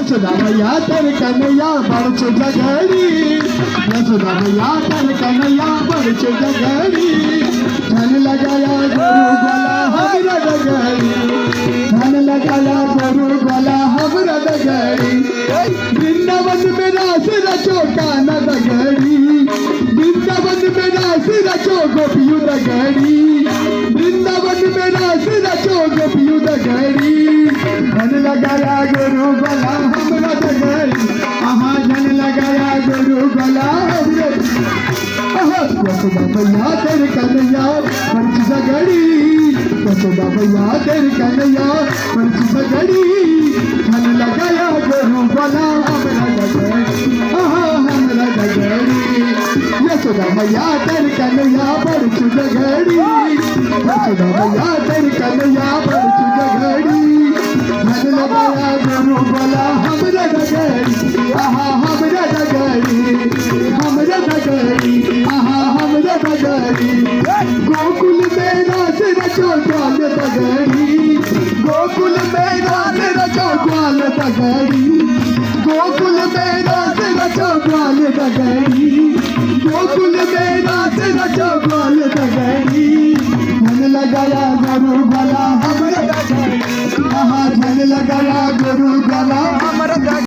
यशोदा मैया तेरे कन्हैया बड़ जगड़ी यशोदा मैया तेरे कन्हैया बड़ जगड़ी धन लगाया गुरु गला हमरा डगड़ी धन लगाया गुरु गला हमरा डगड़ी वृंदावन में रास रचो कान डगड़ी वृंदावन में रास रचो गोपियों डगड़ी वृंदावन में रास रचो गोपियों डगड़ी धन लगाया गुरु गला हमरा डगड़ी आहा धन लगाया गुरु गला हमरा यशोदा मैया तेरे कन्हैया बड़ जगड़ी यशोदा मैया तेरे कन्हैया बड़ जगड़ी धन लगाया गुरु गला हमरा डगड़ी आहा हमरा डगड़ी यशोदा मैया तेरे कन्हैया बड़ जगड़ी यशोदा मैया तेरे कन्हैया बड़ जगड़ी धन लगाया गुरु गला हमरा डगड़ी आहा हमरा डगड़ी आहा हमरा डगड़ी गोकुल में रास रचो ग्वाल डगड़ी गोकुल में रास रचो ग्वाल डगड़ी गोकुल में रास रचो ग्वाल डगड़ी गोकुल में रास रचो ग्वाल डगड़ी